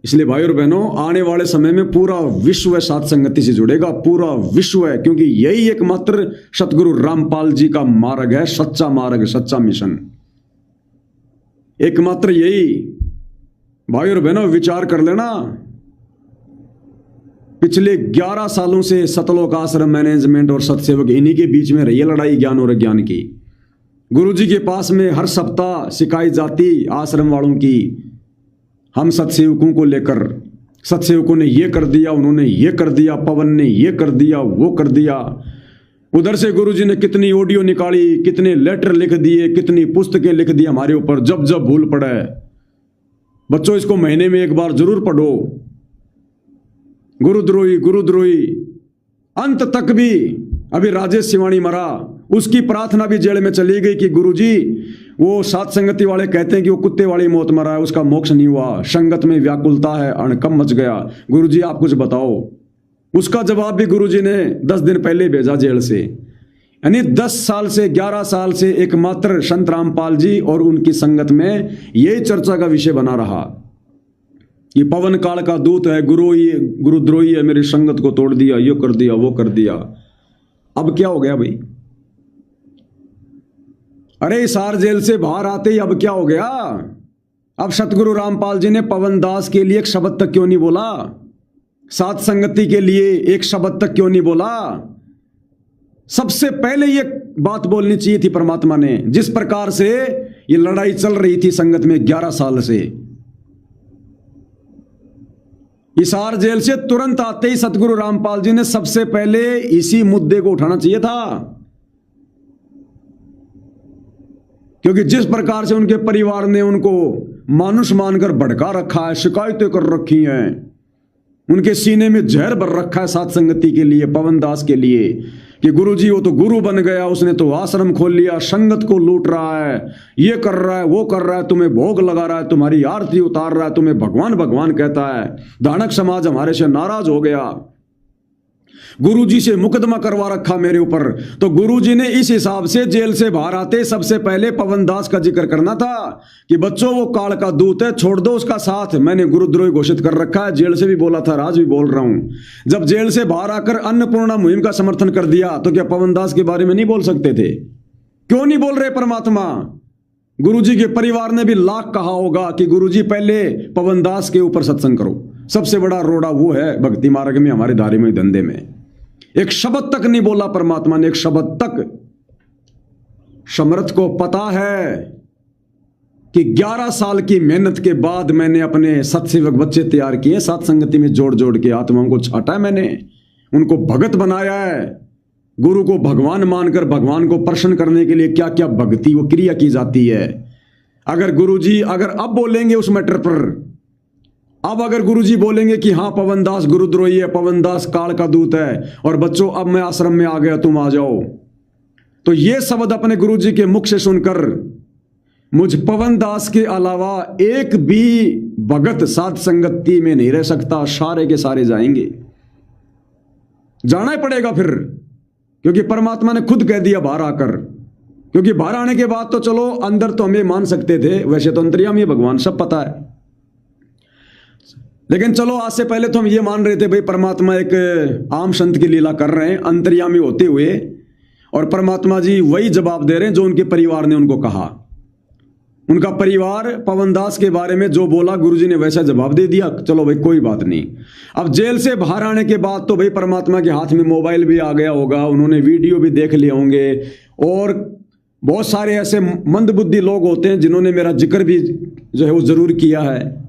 इसलिए भाई और बहनों, आने वाले समय में पूरा विश्व सात संगति से जुड़ेगा, पूरा विश्व है, क्योंकि यही एकमात्र सतगुरु रामपाल जी का मार्ग है, सच्चा मार्ग, सच्चा मिशन, एकमात्र यही। भाई और बहनों, विचार कर लेना, पिछले 11 सालों से सतलोक आश्रम मैनेजमेंट और सत्सेवक इन्हीं के बीच में रही है लड़ाई ज्ञान और अज्ञान की। गुरुजी के पास में हर सप्ताह शिकायत जाती आश्रम वालों की, हम सत्सेवकों को लेकर, सत्सेवकों ने ये कर दिया, उन्होंने ये कर दिया, पवन ने ये कर दिया, वो कर दिया। उधर से गुरुजी ने कितनी ऑडियो निकाली, कितने लेटर लिख दिए, कितनी पुस्तकें लिख दी हमारे ऊपर, जब जब भूल पड़े। बच्चों, इसको महीने में एक बार जरूर पढ़ो। गुरुद्रोही गुरुद्रोही, अंत तक भी। अभी राजेश सिवानी मरा, उसकी प्रार्थना भी जेल में चली गई कि गुरुजी, वो सात संगति वाले कहते हैं कि वो कुत्ते वाली मौत मरा है, उसका मोक्ष नहीं हुआ, संगत में व्याकुलता है, अणकम मच गया, गुरुजी आप कुछ बताओ। उसका जवाब भी गुरुजी ने 10 दिन पहले भेजा जेल से। यानी 10 साल से, 11 साल से एकमात्र संत रामपाल जी और उनकी संगत में यही चर्चा का विषय बना रहा। ये पवन काल का दूत है, गुरुद्रोही है, मेरी संगत को तोड़ दिया, ये कर दिया, वो कर दिया। अब क्या हो गया भाई? अरे हिसार जेल से बाहर आते ही अब क्या हो गया? अब सतगुरु रामपाल जी ने पवन दास के लिए एक शब्द तक क्यों नहीं बोला? सात संगति के लिए एक शब्द तक क्यों नहीं बोला? सबसे पहले ये बात बोलनी चाहिए थी परमात्मा ने। जिस प्रकार से ये लड़ाई चल रही थी संगत में 11 साल से, हिसार जेल से तुरंत आते ही सतगुरु रामपाल जी ने सबसे पहले इसी मुद्दे को उठाना चाहिए था। क्योंकि जिस प्रकार से उनके परिवार ने उनको मानुष मानकर भड़का रखा है, शिकायतें कर रखी हैं, उनके सीने में जहर भर रखा है सात संगति के लिए, पवन दास के लिए, कि गुरुजी वो तो गुरु बन गया, उसने तो आश्रम खोल लिया, संगत को लूट रहा है, ये कर रहा है, वो कर रहा है, तुम्हें भोग लगा रहा है, तुम्हारी आरती उतार रहा है, तुम्हें भगवान भगवान कहता है। दानक समाज हमारे से नाराज हो गया, गुरुजी से मुकदमा करवा रखा मेरे ऊपर। तो गुरुजी ने इस हिसाब से जेल से बाहर आते सबसे पहले पवन दास का जिक्र करना था कि बच्चों वो काल का दूत है, छोड़ दो उसका साथ। मैंने गुरुद्रोही घोषित कर रखा है, जेल से भी बोला था, आज भी बोल रहा हूं। जब जेल से बाहर आकर अन्नपूर्णा मुहिम का समर्थन कर दिया तो क्या पवन दास के बारे में नहीं बोल सकते थे? क्यों नहीं बोल रहे परमात्मा? गुरुजी के परिवार ने भी लाख कहा होगा कि गुरुजी पहले पवन दास के ऊपर सत्संग करो। सबसे बड़ा रोड़ा वो है भक्ति मार्ग में, हमारे धार्मिक धंधे में। एक शब्द तक नहीं बोला परमात्मा ने, एक शब्द तक। समर्थ को पता है कि 11 साल की मेहनत के बाद मैंने अपने सत्सेवक बच्चे तैयार किए, सात संगति में जोड़ जोड़ के आत्माओं को छाटा है मैंने, उनको भगत बनाया है। गुरु को भगवान मानकर भगवान को प्रसन्न करने के लिए क्या क्या भक्ति वो क्रिया की जाती है। अगर गुरुजी अगर अब बोलेंगे उस मैटर पर, अब अगर गुरुजी बोलेंगे कि हाँ पवन दास गुरुद्रोही है, पवन दास काल का दूत है, और बच्चों अब मैं आश्रम में आ गया, तुम आ जाओ, तो ये शब्द अपने गुरुजी के मुख से सुनकर मुझ पवन दास के अलावा एक भी भगत साध संगति में नहीं रह सकता। सारे के सारे जाएंगे, जाना ही पड़ेगा फिर, क्योंकि परमात्मा ने खुद कह दिया बाहर आकर। क्योंकि बाहर आने के बाद तो चलो अंदर तो हमें मान सकते थे, वैसे तो अंतर्यामी भगवान सब पता है, लेकिन चलो आज से पहले तो हम ये मान रहे थे भाई परमात्मा एक आम संत की लीला कर रहे हैं अंतर्यामी होते हुए, और परमात्मा जी वही जवाब दे रहे हैं जो उनके परिवार ने उनको कहा। उनका परिवार पवन दास के बारे में जो बोला गुरुजी ने वैसा जवाब दे दिया। चलो भाई कोई बात नहीं। अब जेल से बाहर आने के बाद तो भाई परमात्मा के हाथ में मोबाइल भी आ गया होगा, उन्होंने वीडियो भी देख लिए होंगे, और बहुत सारे ऐसे मंदबुद्धि लोग होते हैं जिन्होंने मेरा जिक्र भी जो है वो जरूर किया है।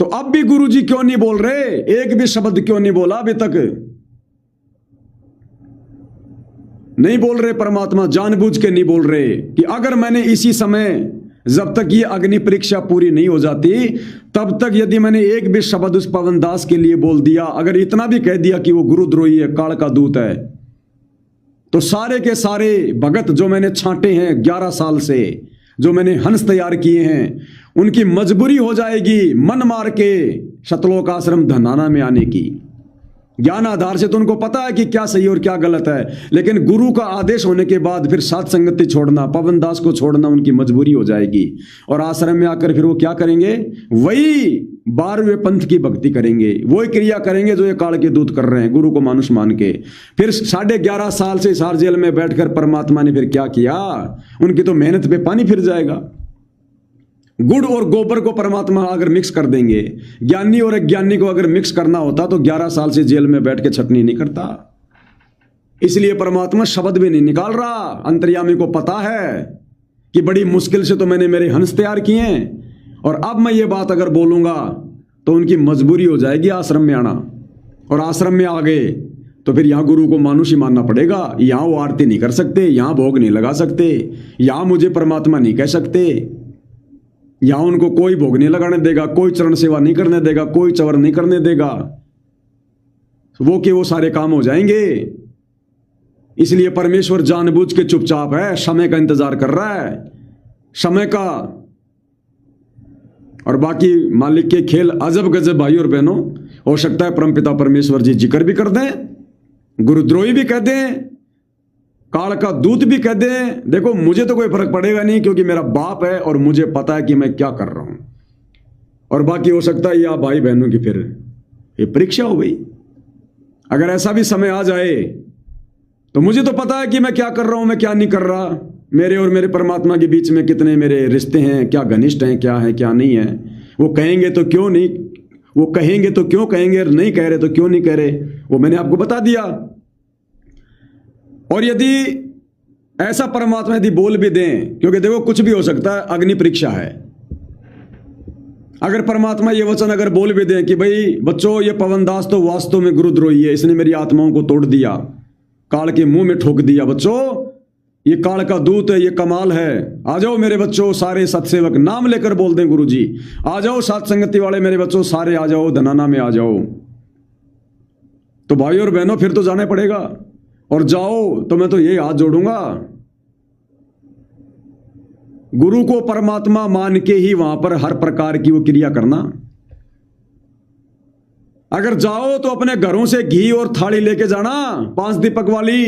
तो अब भी गुरुजी क्यों नहीं बोल रहे? एक भी शब्द क्यों नहीं बोला अभी तक? नहीं बोल रहे परमात्मा, जानबूझ के नहीं बोल रहे कि अगर मैंने इसी समय, जब तक ये अग्नि परीक्षा पूरी नहीं हो जाती, तब तक यदि मैंने एक भी शब्द उस पवन दास के लिए बोल दिया, अगर इतना भी कह दिया कि वो गुरुद्रोही है, काल का दूत है, तो सारे के सारे भगत जो मैंने छांटे हैं 11 साल से, जो मैंने हंस तैयार किए हैं, उनकी मजबूरी हो जाएगी मन मार के सतलोक आश्रम धनाना में आने की। ज्ञान आधार से तो उनको पता है कि क्या सही और क्या गलत है, लेकिन गुरु का आदेश होने के बाद फिर सात संगति छोड़ना, पवन दास को छोड़ना उनकी मजबूरी हो जाएगी। और आश्रम में आकर फिर वो क्या करेंगे? वही 12वें पंथ की भक्ति करेंगे, वही क्रिया करेंगे जो ये काल के दूत कर रहे हैं, गुरु को मानुष मान के। फिर 11.5 साल से हिसार जेल में बैठकर परमात्मा ने फिर क्या किया? उनकी तो मेहनत पे पानी फिर जाएगा। गुड़ और गोबर को परमात्मा अगर मिक्स कर देंगे, ज्ञानी और अज्ञानी को अगर मिक्स करना होता तो 11 साल से जेल में बैठ के छटनी नहीं करता। इसलिए परमात्मा शब्द भी नहीं निकाल रहा। अंतर्यामी को पता है कि बड़ी मुश्किल से तो मैंने मेरे हंस तैयार किए हैं, और अब मैं ये बात अगर बोलूंगा तो उनकी मजबूरी हो जाएगी आश्रम में आना। और आश्रम में आ गए तो फिर यहां गुरु को मानुष ही मानना पड़ेगा। यहां वो आरती नहीं कर सकते, यहां भोग नहीं लगा सकते, यहां मुझे परमात्मा नहीं कह सकते, यहां उनको कोई भोग नहीं लगाने देगा, कोई चरण सेवा नहीं करने देगा, कोई चवर नहीं करने देगा, वो के वो सारे काम हो जाएंगे। इसलिए परमेश्वर जानबूझ के चुपचाप है, समय का इंतजार कर रहा है, समय का। और बाकी मालिक के खेल अजब गजब भाई और बहनों। हो सकता है परमपिता परमेश्वर जी जिक्र भी कर दें, गुरुद्रोही भी कह दें, काल का दूत भी कह दें। देखो मुझे तो कोई फर्क पड़ेगा नहीं, क्योंकि मेरा बाप है और मुझे पता है कि मैं क्या कर रहा हूं। और बाकी हो सकता है या भाई बहनों की फिर ये परीक्षा हो गई। अगर ऐसा भी समय आ जाए तो मुझे तो पता है कि मैं क्या कर रहा हूं, मैं क्या नहीं कर रहा। मेरे और मेरे परमात्मा के बीच में कितने मेरे रिश्ते हैं, क्या घनिष्ठ हैं, क्या है क्या नहीं है। वो कहेंगे तो क्यों नहीं, वो कहेंगे तो क्यों कहेंगे, नहीं कह रहे तो क्यों नहीं कह रहे, वो मैंने आपको बता दिया। और यदि ऐसा परमात्मा यदि बोल भी दें, क्योंकि देखो कुछ भी हो सकता है, अग्नि परीक्षा है। अगर परमात्मा ये वचन अगर बोल भी दें कि भाई बच्चों ये पवन दास तो वास्तव में गुरुद्रोही है, इसने मेरी आत्माओं को तोड़ दिया, काल के मुंह में ठोक दिया, बच्चों ये काल का दूत है, ये कमाल है, आ जाओ मेरे बच्चों सारे सत्सेवक, नाम लेकर बोल दें गुरु जी, आ जाओ सात संगति वाले मेरे बच्चों सारे आ जाओ, धनाना में आ जाओ, तो भाई और बहनों फिर तो जाना पड़ेगा। और जाओ तो मैं तो यही हाथ जोड़ूंगा, गुरु को परमात्मा मान के ही वहां पर हर प्रकार की वो क्रिया करना। अगर जाओ तो अपने घरों से घी और थाली लेके जाना 5 दीपक वाली।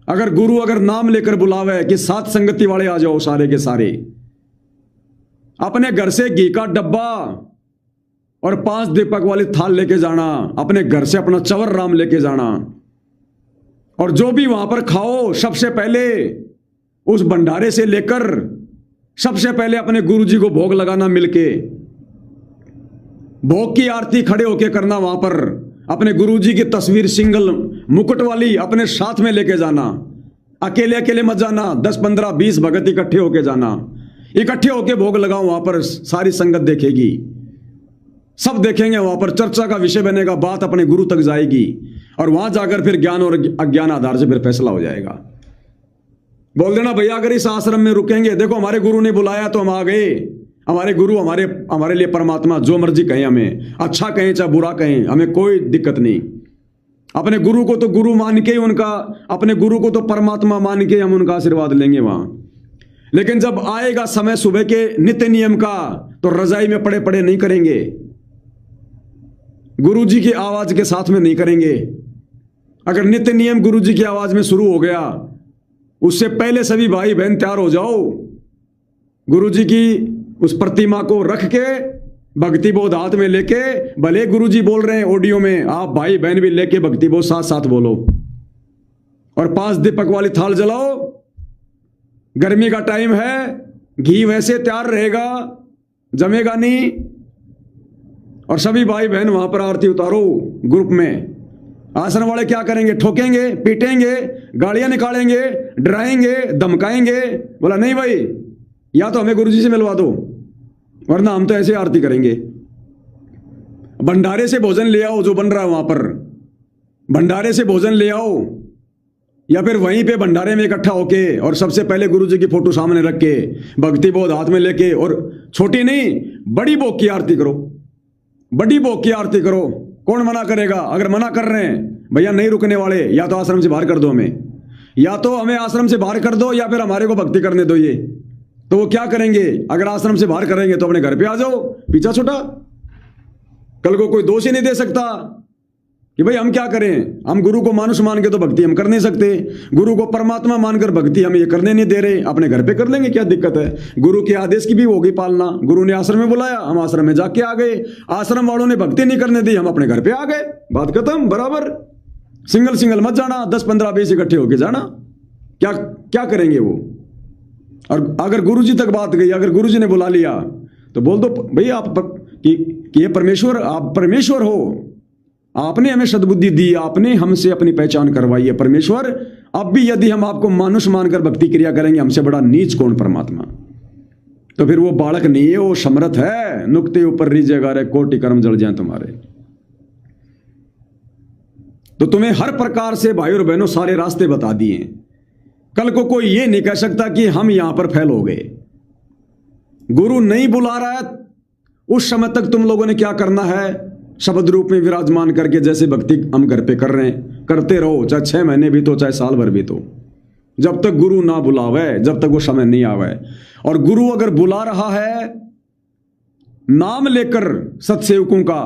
अगर गुरु अगर नाम लेकर बुलावे कि सात संगति वाले आ जाओ सारे के सारे, अपने घर से घी का डब्बा और 5 दीपक वाली थाल लेके जाना, अपने घर से अपना चवर राम लेके जाना, और जो भी वहां पर खाओ सबसे पहले उस भंडारे से लेकर सबसे पहले अपने गुरुजी को भोग लगाना, मिलके भोग की आरती खड़े होके करना, वहां पर अपने गुरुजी की तस्वीर सिंगल मुकुट वाली अपने साथ में लेके जाना, अकेले अकेले मत जाना, 10 15 20 भगत इकट्ठे होके जाना, इकट्ठे होके भोग लगाओ, वहां पर सारी संगत देखेगी, सब देखेंगे, वहां पर चर्चा का विषय बनेगा, बात अपने गुरु तक जाएगी, और वहां जाकर फिर ज्ञान और अज्ञान आधार से फिर फैसला हो जाएगा। बोल देना भैया अगर इस आश्रम में रुकेंगे, देखो हमारे गुरु ने बुलाया तो हम आ गए, हमारे गुरु हमारे लिए परमात्मा, जो मर्जी कहें, हमें अच्छा कहें चाहे बुरा कहें, हमें कोई दिक्कत नहीं। अपने गुरु को तो गुरु मान के ही उनका, अपने गुरु को तो परमात्मा मान के हम उनका आशीर्वाद लेंगे वहां। लेकिन जब आएगा समय सुबह के नित्य नियम का, तो रजाई में पड़े पड़े नहीं करेंगे, गुरुजी की आवाज के साथ में नहीं करेंगे। अगर नित्य नियम गुरुजी की आवाज में शुरू हो गया, उससे पहले सभी भाई बहन तैयार हो जाओ, गुरुजी की उस प्रतिमा को रख के भक्ति बोध हाथ में लेके, भले गुरुजी बोल रहे हैं ऑडियो में, आप भाई बहन भी लेके भक्ति बोध साथ साथ बोलो, और 5 दीपक वाली थाल जलाओ। गर्मी का टाइम है, घी वैसे तैयार रहेगा, जमेगा नहीं, और सभी भाई बहन वहां पर आरती उतारो ग्रुप में। आश्रम वाले क्या करेंगे? ठोकेंगे, पीटेंगे, गाड़ियां निकालेंगे, डराएंगे, धमकाएंगे। बोला नहीं भाई, या तो हमें गुरुजी से मिलवा दो, वरना हम तो ऐसे आरती करेंगे। भंडारे से भोजन ले आओ, जो बन रहा है वहां पर भंडारे से भोजन ले आओ, या फिर वहीं पे भंडारे में इकट्ठा होके, और सबसे पहले गुरुजी की फोटो सामने रख के भक्ति बोध हाथ में लेके, और छोटी नहीं बड़ी भोग की आरती करो, बड़ी भोग की आरती करो। कौन मना करेगा? अगर मना कर रहे हैं भैया नहीं रुकने वाले, या तो आश्रम से बाहर कर दो हमें, या तो हमें आश्रम से बाहर कर दो, या फिर हमारे को भक्ति करने दो। ये तो वो क्या करेंगे? अगर आश्रम से बाहर करेंगे तो अपने घर पे आ जाओ, पीछा छुटा, कल को कोई दोष ही नहीं दे सकता। कि भाई हम क्या करें, हम गुरु को मानुष मान के तो भक्ति हम कर नहीं सकते, गुरु को परमात्मा मानकर भक्ति हम ये करने नहीं दे रहे, अपने घर पे कर लेंगे, क्या दिक्कत है। गुरु के आदेश की भी होगी पालना। गुरु ने आश्रम में बुलाया, हम आश्रम में जाके आ गए, आश्रम वालों ने भक्ति नहीं करने दी, हम अपने घर पे आ गए, बात खत्म। बराबर सिंगल सिंगल मत जाना, 10 15 20 इकट्ठे होके जाना, क्या क्या करेंगे वो। और अगर गुरु जी तक बात गई, अगर गुरु जी ने बुला लिया तो बोल दो भाई आप कि ये परमेश्वर, आप परमेश्वर हो, आपने हमें सद्बुद्धि दी, आपने हमसे अपनी पहचान करवाई है परमेश्वर। अब भी यदि हम आपको मानुष मानकर भक्ति क्रिया करेंगे, हमसे बड़ा नीच कौन परमात्मा। तो फिर वो बालक नहीं है, वो समर्थ है। नुक्ते ऊपर रीजेगा रे, कोटि कर्म जल जाए तुम्हारे। तो तुम्हें हर प्रकार से भाई और बहनों सारे रास्ते बता दिए। कल को कोई ये नहीं कह सकता कि हम यहां पर फेल हो गए। गुरु नहीं बुला रहा है, उस समय तक तुम लोगों ने क्या करना है, शब्द रूप में विराजमान करके जैसे भक्ति हम घर पे कर रहे हैं करते रहो, चाहे 6 महीने भी तो, चाहे साल भर भी तो, जब तक गुरु ना बुलावे, जब तक वो समय नहीं आवे। और गुरु अगर बुला रहा है नाम लेकर सत्सेवकों का,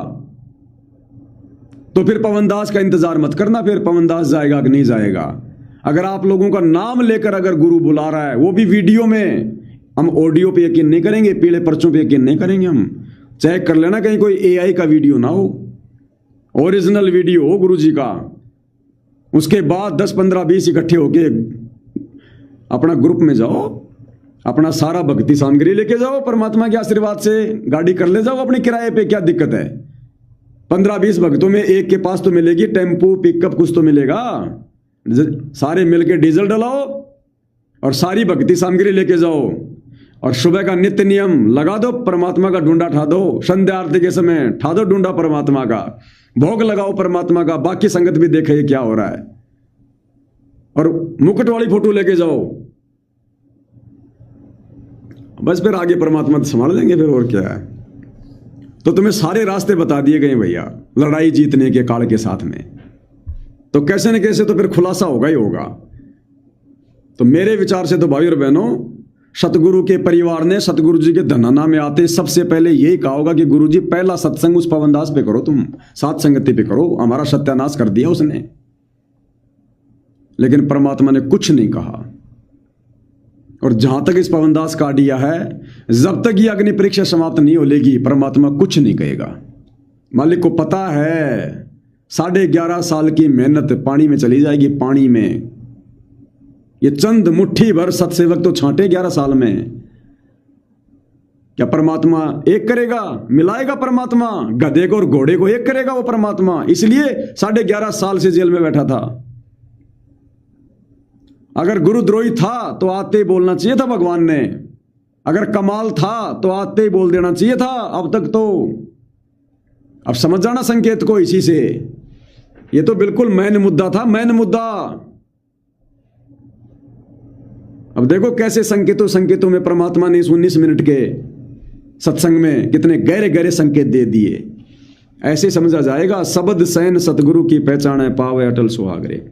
तो फिर पवनदास का इंतजार मत करना, फिर पवनदास जाएगा कि नहीं जाएगा। अगर आप लोगों का नाम लेकर अगर गुरु बुला रहा है, वो भी वीडियो में, हम ऑडियो पे यकीन नहीं करेंगे, पीले पर्चों पे यकीन नहीं करेंगे, हम चेक कर लेना कहीं कोई एआई का वीडियो ना हो, ओरिजिनल वीडियो हो गुरु जी का। उसके बाद 10 15 20 इकट्ठे होके अपना ग्रुप में जाओ, अपना सारा भक्ति सामग्री लेके जाओ, परमात्मा के आशीर्वाद से गाड़ी कर ले जाओ अपने किराए पे, क्या दिक्कत है। 15 20 भक्तों में एक के पास तो मिलेगी टेम्पो पिकअप, कुछ तो मिलेगा। सारे मिलके डीजल डलाओ और सारी भक्ति सामग्री लेके जाओ, और सुबह का नित्य नियम लगा दो, परमात्मा का ढूंढा ठा दो, संध्या आरती के समय ठा दो ढूंढा परमात्मा का, भोग लगाओ परमात्मा का, बाकी संगत भी देखे ये क्या हो रहा है। और मुकुट वाली फोटो लेके जाओ, बस फिर आगे परमात्मा संभाल लेंगे फिर, और क्या है। तो तुम्हें सारे रास्ते बता दिए गए भैया, लड़ाई जीतने के काल के साथ में। तो कैसे न कैसे तो फिर खुलासा होगा ही होगा। तो मेरे विचार से तो भाई और बहनों, सतगुरु के परिवार ने सतगुरु जी के धनाना में आते सबसे पहले यही कहा होगा कि गुरु जी पहला सत्संग उस पवनदास पे करो, तुम सात संगति पे करो, हमारा सत्यानाश कर दिया उसने। लेकिन परमात्मा ने कुछ नहीं कहा। और जहां तक इस पवनदास का आइडिया है, जब तक ये अग्नि परीक्षा समाप्त नहीं हो लेगी, परमात्मा कुछ नहीं कहेगा। मालिक को पता है 11.5 साल की मेहनत पानी में चली जाएगी, पानी में। ये चंद मुट्ठी भर सत्सेवक तो छांटे 11 साल में। क्या परमात्मा एक करेगा, मिलाएगा परमात्मा गधे को और घोड़े को एक करेगा वो परमात्मा। इसलिए 11.5 साल से जेल में बैठा था। अगर गुरुद्रोही था तो आते ही बोलना चाहिए था भगवान ने, अगर कमाल था तो आते ही बोल देना चाहिए था। अब तक तो, अब समझ जाना संकेत को इसी से। ये तो बिल्कुल मैन मुद्दा था, मैन मुद्दा। अब देखो कैसे संकेतों में परमात्मा ने 19 मिनट के सत्संग में कितने गहरे गहरे संकेत दे दिए। ऐसे समझा जाएगा, शब्द सैन सतगुरु की पहचान है, पावे अटल सुहागरे।